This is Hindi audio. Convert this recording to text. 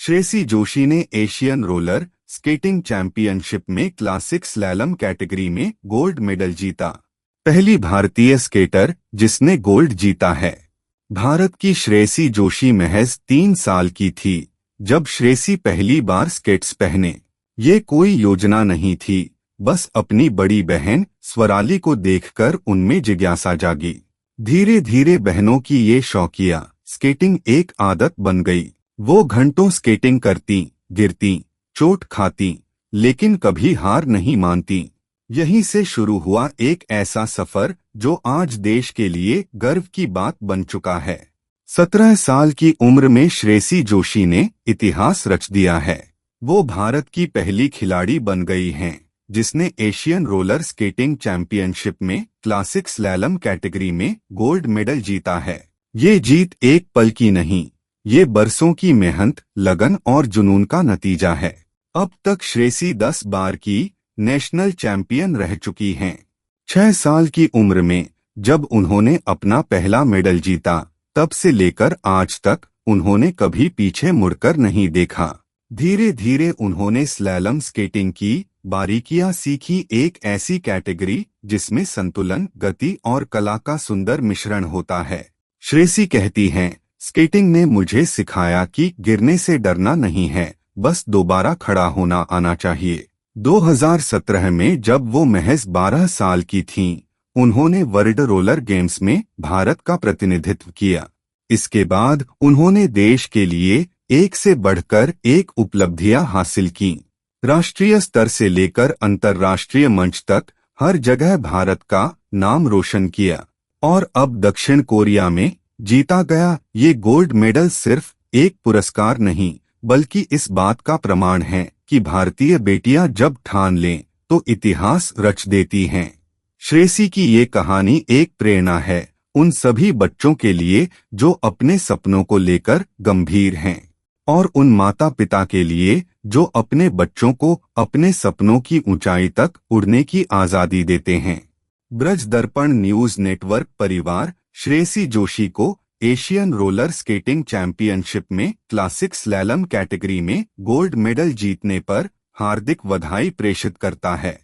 श्रेयसी जोशी ने एशियन रोलर स्केटिंग चैंपियनशिप में क्लासिक स्लैलम कैटेगरी में गोल्ड मेडल जीता। पहली भारतीय स्केटर जिसने गोल्ड जीता है। भारत की श्रेयसी जोशी महज 3 साल की थी जब श्रेयसी पहली बार स्केट्स पहने। ये कोई योजना नहीं थी, बस अपनी बड़ी बहन स्वराली को देखकर उनमें जिज्ञासा जागी। धीरे धीरे बहनों की ये शौकिया स्केटिंग एक आदत बन गई। वो घंटों स्केटिंग करती, गिरती, चोट खाती, लेकिन कभी हार नहीं मानती। यहीं से शुरू हुआ एक ऐसा सफर जो आज देश के लिए गर्व की बात बन चुका है। 17 साल की उम्र में श्रेयसी जोशी ने इतिहास रच दिया है। वो भारत की पहली खिलाड़ी बन गई हैं जिसने एशियन रोलर स्केटिंग चैंपियनशिप में क्लासिक स्लैलम कैटेगरी में गोल्ड मेडल जीता है। ये जीत एक पल की नहीं, ये बरसों की मेहनत, लगन और जुनून का नतीजा है। अब तक श्रेयसी 10 बार की नेशनल चैंपियन रह चुकी हैं। 6 साल की उम्र में जब उन्होंने अपना पहला मेडल जीता, तब से लेकर आज तक उन्होंने कभी पीछे मुड़कर नहीं देखा। धीरे धीरे उन्होंने स्लैलम स्केटिंग की बारीकियां सीखी, एक ऐसी कैटेगरी जिसमें संतुलन, गति और कला का सुंदर मिश्रण होता है। श्रेयसी कहती हैं, स्केटिंग ने मुझे सिखाया कि गिरने से डरना नहीं है, बस दोबारा खड़ा होना आना चाहिए। 2017 में जब वो महज 12 साल की थीं, उन्होंने वर्ल्ड रोलर गेम्स में भारत का प्रतिनिधित्व किया। इसके बाद उन्होंने देश के लिए एक से बढ़कर एक उपलब्धियां हासिल की। राष्ट्रीय स्तर से लेकर अंतर्राष्ट्रीय मंच तक हर जगह भारत का नाम रोशन किया। और अब दक्षिण कोरिया में जीता गया ये गोल्ड मेडल सिर्फ एक पुरस्कार नहीं, बल्कि इस बात का प्रमाण है कि भारतीय बेटियां जब ठान लें तो इतिहास रच देती हैं। श्रेयसी की ये कहानी एक प्रेरणा है उन सभी बच्चों के लिए जो अपने सपनों को लेकर गंभीर हैं, और उन माता पिता के लिए जो अपने बच्चों को अपने सपनों की ऊंचाई तक उड़ने की आजादी देते हैं। ब्रज दर्पण न्यूज नेटवर्क परिवार श्रेयसी जोशी को एशियन रोलर स्केटिंग चैंपियनशिप में क्लासिक स्लैलम कैटेगरी में गोल्ड मेडल जीतने पर हार्दिक बधाई प्रेषित करता है।